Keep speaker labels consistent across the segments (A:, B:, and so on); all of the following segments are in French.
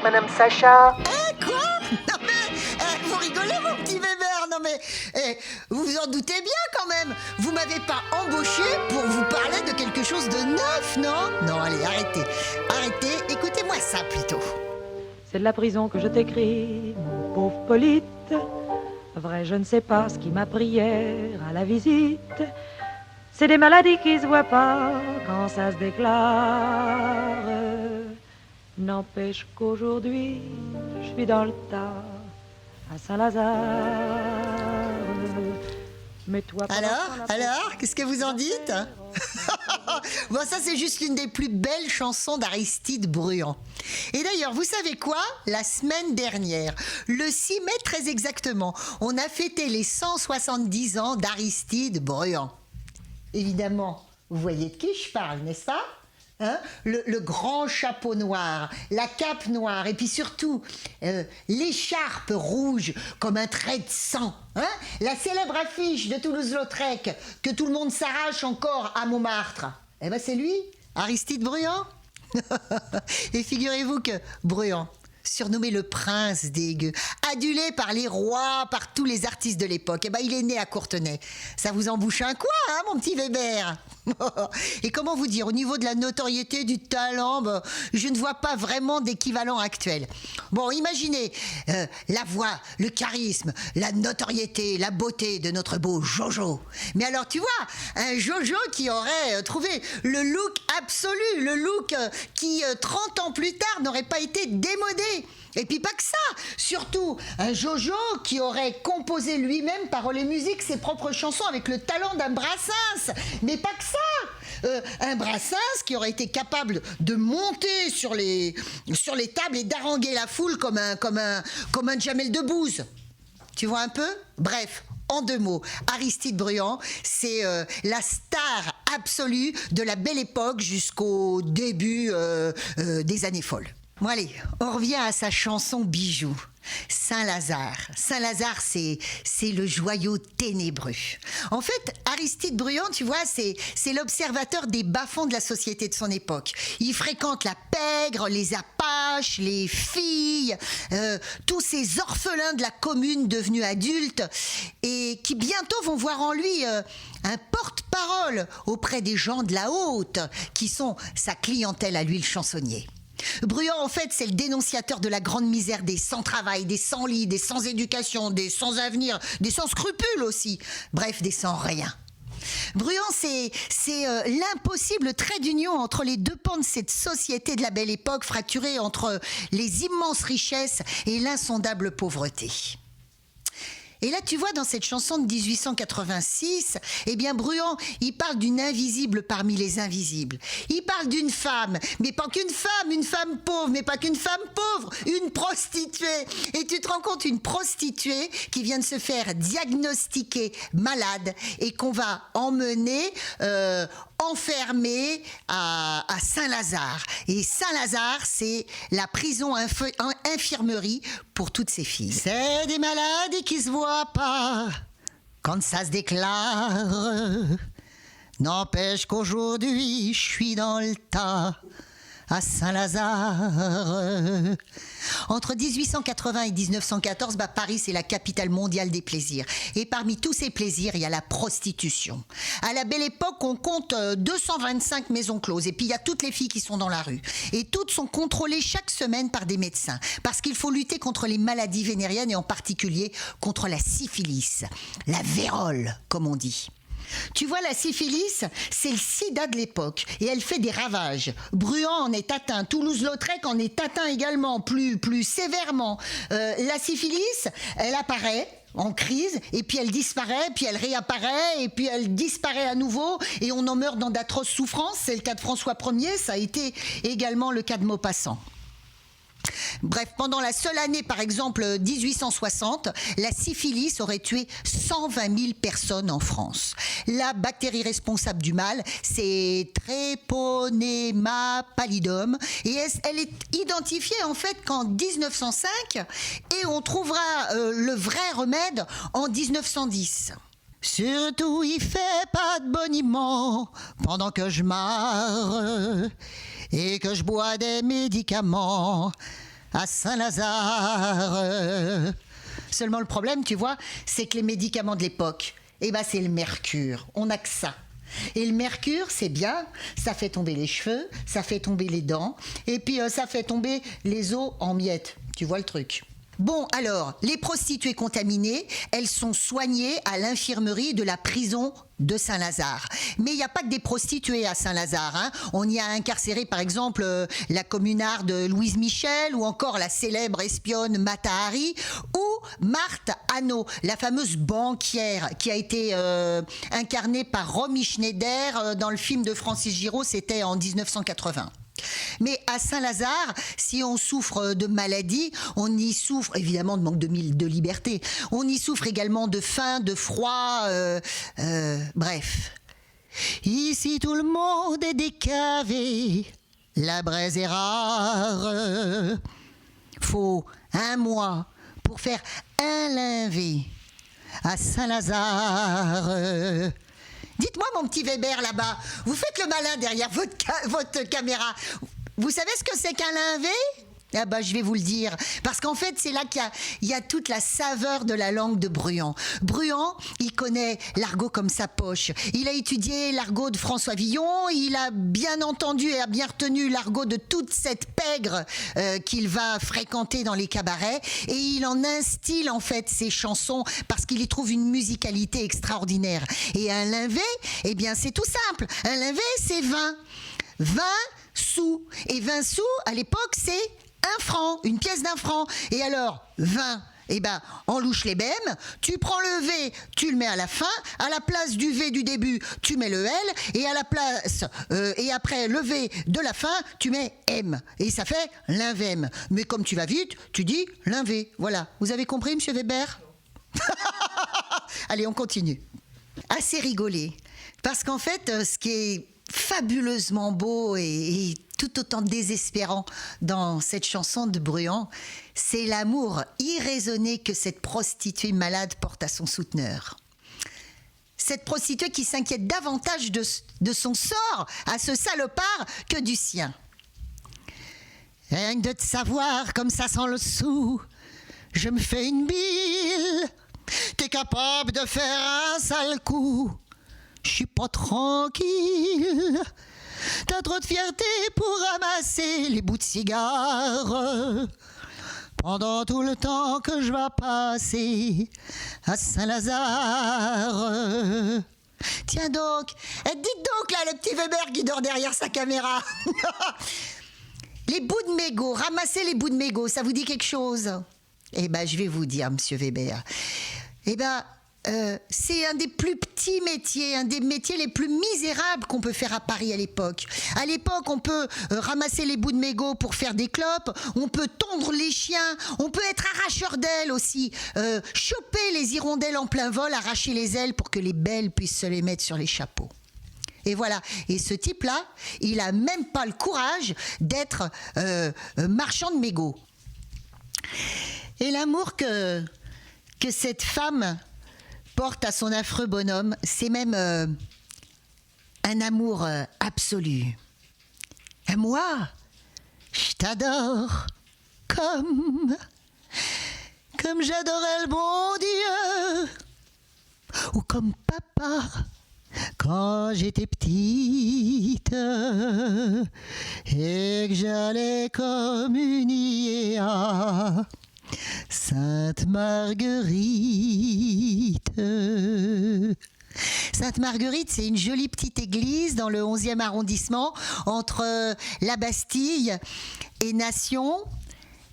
A: Madame Sacha.
B: Quoi? Non mais, vous rigolez mon petit Weber? Non mais, vous vous en doutez bien quand même. Vous m'avez pas embauché pour vous parler de quelque chose de neuf, non? Non, allez, arrêtez. Arrêtez, écoutez-moi ça plutôt.
C: C'est de la prison que je t'écris, mon pauvre Polyte. Vrai, je ne sais pas ce qui m'a pris hier à la visite. C'est des maladies qui se voient pas quand ça se déclare. N'empêche qu'aujourd'hui, je suis dans le tas à Saint-Lazare. Mais toi,
B: Alors, qu'est-ce que vous en dites? Bon, ça c'est juste l'une des plus belles chansons d'Aristide Bruand. Et d'ailleurs, vous savez quoi? La semaine dernière, le 6 mai très exactement, on a fêté les 170 ans d'Aristide Bruand. Évidemment, vous voyez de qui je parle, n'est-ce pas? Le grand chapeau noir, la cape noire et puis surtout l'écharpe rouge comme un trait de sang. La célèbre affiche de Toulouse-Lautrec que tout le monde s'arrache encore à Montmartre. Eh ben c'est lui, Aristide Bruand. Et figurez-vous que Bruand, surnommé le prince des gueux, adulé par les rois, par tous les artistes de l'époque, eh ben il est né à Courtenay. Ça vous embouche un coin, mon petit Weber? Et comment vous dire, au niveau de la notoriété, du talent, je ne vois pas vraiment d'équivalent actuel. Bon, imaginez la voix, le charisme, la notoriété, la beauté de notre beau Jojo. Mais alors, tu vois, un Jojo qui aurait trouvé le look absolu, le look qui, 30 ans plus tard, n'aurait pas été démodé. Et puis pas que ça, surtout un Jojo qui aurait composé lui-même, paroles et musique, ses propres chansons avec le talent d'un Brassens. Mais pas que ça, un Brassens qui aurait été capable de monter sur les tables et d'haranguer la foule comme un Jamel Debbouze. Tu vois un peu? Bref, en 2 mots, Aristide Bruand, c'est la star absolue de la belle époque jusqu'au début des années folles. Bon allez, on revient à sa chanson bijou. Saint-Lazare. Saint-Lazare, c'est le joyau ténébreux. En fait, Aristide Bruand, tu vois, c'est l'observateur des bas-fonds de la société de son époque. Il fréquente la pègre, les apaches, les filles, tous ces orphelins de la commune devenus adultes et qui bientôt vont voir en lui un porte-parole auprès des gens de la haute qui sont sa clientèle à lui, le chansonnier. Bruand, en fait, c'est le dénonciateur de la grande misère des sans-travail, des sans-lit, des sans-éducation, des sans-avenir, des sans-scrupules aussi. Bref, des sans-rien. Bruand, c'est l'impossible trait d'union entre les 2 pans de cette société de la belle époque, fracturée entre les immenses richesses et l'insondable pauvreté. Et là, tu vois, dans cette chanson de 1886, eh bien, Bruand, il parle d'une invisible parmi les invisibles. Il parle d'une femme, mais pas qu'une femme, une femme pauvre, mais pas qu'une femme pauvre, une prostituée. Et tu te rends compte, une prostituée qui vient de se faire diagnostiquer malade et qu'on va emmener enfermée à Saint-Lazare. Et Saint-Lazare, c'est la prison infirmerie pour toutes ces filles. C'est des maladies qui se voient pas quand ça se déclare. N'empêche qu'aujourd'hui, je suis dans le tas à Saint-Lazare. Entre 1880 et 1914, Paris, c'est la capitale mondiale des plaisirs. Et parmi tous ces plaisirs, il y a la prostitution. À la belle époque, on compte 225 maisons closes. Et puis, il y a toutes les filles qui sont dans la rue. Et toutes sont contrôlées chaque semaine par des médecins. Parce qu'il faut lutter contre les maladies vénériennes et en particulier contre la syphilis. La vérole, comme on dit. Tu vois, la syphilis, c'est le sida de l'époque et elle fait des ravages. Bruand en est atteint, Toulouse-Lautrec en est atteint également, plus sévèrement. La syphilis, elle apparaît en crise, et puis elle disparaît, puis elle réapparaît, et puis elle disparaît à nouveau, et on en meurt dans d'atroces souffrances. C'est le cas de François Ier, ça a été également le cas de Maupassant. Bref, pendant la seule année, par exemple, 1860, la syphilis aurait tué 120 000 personnes en France. La bactérie responsable du mal, c'est Treponema pallidum, et elle est identifiée en fait qu'en 1905, et on trouvera le vrai remède en 1910. Surtout, il fait pas de boniment pendant que je marre et que je bois des médicaments. à Saint-Lazare. Seulement le problème, tu vois, c'est que les médicaments de l'époque, eh ben c'est le mercure. On n'a que ça. Et le mercure, c'est bien, ça fait tomber les cheveux, ça fait tomber les dents, et puis ça fait tomber les os en miettes. Tu vois le truc. Bon, alors, les prostituées contaminées, elles sont soignées à l'infirmerie de la prison de Saint-Lazare. Mais il n'y a pas que des prostituées à Saint-Lazare, hein. On y a incarcéré, par exemple, la communarde Louise Michel, ou encore la célèbre espionne Mata Hari, ou Marthe Hannot, la fameuse banquière qui a été incarnée par Romy Schneider dans le film de Francis Giraud, c'était en 1980. Mais à Saint-Lazare, si on souffre de maladie, on y souffre évidemment de manque de liberté. On y souffre également de faim, de froid, bref. Ici tout le monde est décavé, la braise est rare. Faut 1 mois pour faire un linvé à Saint-Lazare. Dites-moi, mon petit Weber, là-bas, vous faites le malin derrière votre caméra. Vous savez ce que c'est qu'un linvé ? Ah bah, je vais vous le dire. Parce qu'en fait, c'est là qu'il y a toute la saveur de la langue de Bruant. Bruant, il connaît l'argot comme sa poche. Il a étudié l'argot de François Villon. Il a bien entendu et a bien retenu l'argot de toute cette pègre qu'il va fréquenter dans les cabarets. Et il en instille, en fait, ses chansons parce qu'il y trouve une musicalité extraordinaire. Et un linvé, eh bien, c'est tout simple. Un linvé, c'est 20. 20 sous. Et 20 sous, à l'époque, c'est 1 franc, une pièce d'1 franc. Et alors, 20, eh ben, en louche les bêmes, tu prends le V, tu le mets à la fin, à la place du V du début, tu mets le L, et à la place, et après le V de la fin, tu mets M. Et ça fait l'invème. Mais comme tu vas vite, tu dis l'invé. Voilà. Vous avez compris, monsieur Weber ? Allez, on continue. Assez rigolé. Parce qu'en fait, ce qui est fabuleusement beau et tout autant désespérant dans cette chanson de Bruant, c'est l'amour irraisonné que cette prostituée malade porte à son souteneur. Cette prostituée qui s'inquiète davantage de son sort à ce salopard que du sien. Rien que de te savoir comme ça sans le sou, je me fais une bile. T'es capable de faire un sale coup. Je suis pas tranquille. T'as trop de fierté pour ramasser les bouts de cigares pendant tout le temps que je vais passer à Saint-Lazare. Tiens donc, dites donc là le petit Weber qui dort derrière sa caméra. Les bouts de mégot, ramasser les bouts de mégot, ça vous dit quelque chose ? Eh ben, je vais vous dire, monsieur Weber. Eh ben, c'est un des plus petits métiers, un des métiers les plus misérables qu'on peut faire à Paris à l'époque. À l'époque, on peut ramasser les bouts de mégot pour faire des clopes, on peut tondre les chiens, on peut être arracheur d'ailes aussi, choper les hirondelles en plein vol, arracher les ailes pour que les belles puissent se les mettre sur les chapeaux. Et voilà. Et ce type-là, il a même pas le courage d'être marchand de mégots. Et l'amour que cette femme porte à son affreux bonhomme, c'est même un amour absolu. Et moi, je t'adore comme j'adorais le bon Dieu, ou comme papa quand j'étais petite et que j'allais communier à Sainte Marguerite. Sainte Marguerite, c'est une jolie petite église dans le 11e arrondissement, entre la Bastille et Nation.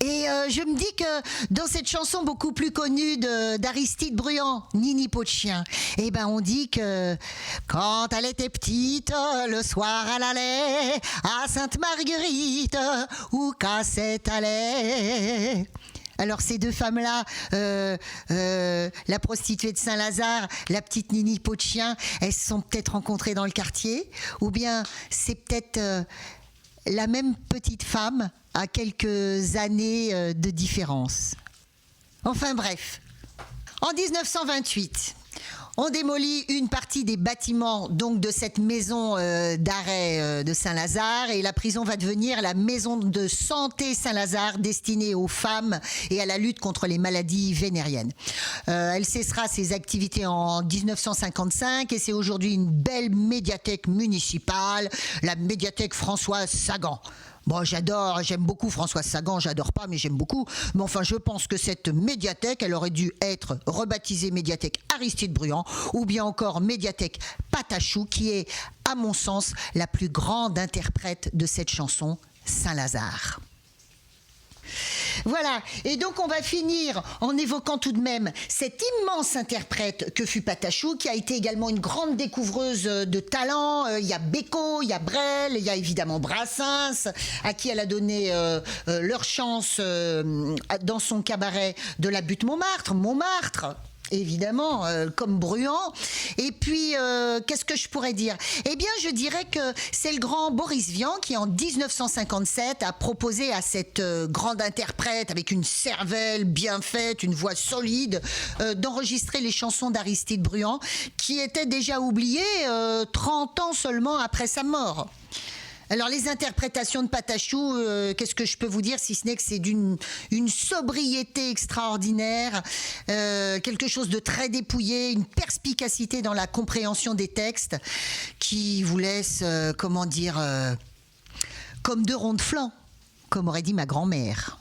B: Et je me dis que dans cette chanson beaucoup plus connue d'Aristide Bruant, Nini Peau de Chien, eh ben on dit que quand elle était petite, le soir elle allait à Sainte Marguerite, où cassette allait. Alors ces deux femmes-là, la prostituée de Saint-Lazare, la petite Nini Peau de Chien, elles se sont peut-être rencontrées dans le quartier, ou bien c'est peut-être la même petite femme à quelques années de différence. Enfin bref, en 1928, On démolit une partie des bâtiments donc de cette maison d'arrêt de Saint-Lazare et la prison va devenir la maison de santé Saint-Lazare destinée aux femmes et à la lutte contre les maladies vénériennes. Elle cessera ses activités en 1955 et c'est aujourd'hui une belle médiathèque municipale, la médiathèque Françoise Sagan. Bon, j'aime beaucoup Françoise Sagan, j'adore pas, mais j'aime beaucoup. Mais enfin, je pense que cette médiathèque, elle aurait dû être rebaptisée médiathèque Aristide Bruand, ou bien encore médiathèque Patachou, qui est, à mon sens, la plus grande interprète de cette chanson, Saint-Lazare. Voilà, et donc on va finir en évoquant tout de même cette immense interprète que fut Patachou, qui a été également une grande découvreuse de talent. Il y a Bécaud, il y a Brel, il y a évidemment Brassens, à qui elle a donné leur chance dans son cabaret de la butte Montmartre. Évidemment, comme Bruand. Et puis, qu'est-ce que je pourrais dire? Eh bien, je dirais que c'est le grand Boris Vian qui, en 1957, a proposé à cette grande interprète, avec une cervelle bien faite, une voix solide, d'enregistrer les chansons d'Aristide Bruand, qui étaient déjà oubliées 30 ans seulement après sa mort. Alors, les interprétations de Patachou, qu'est-ce que je peux vous dire, si ce n'est que c'est d'une sobriété extraordinaire, quelque chose de très dépouillé, une perspicacité dans la compréhension des textes qui vous laisse, comme deux ronds de flanc, comme aurait dit ma grand-mère.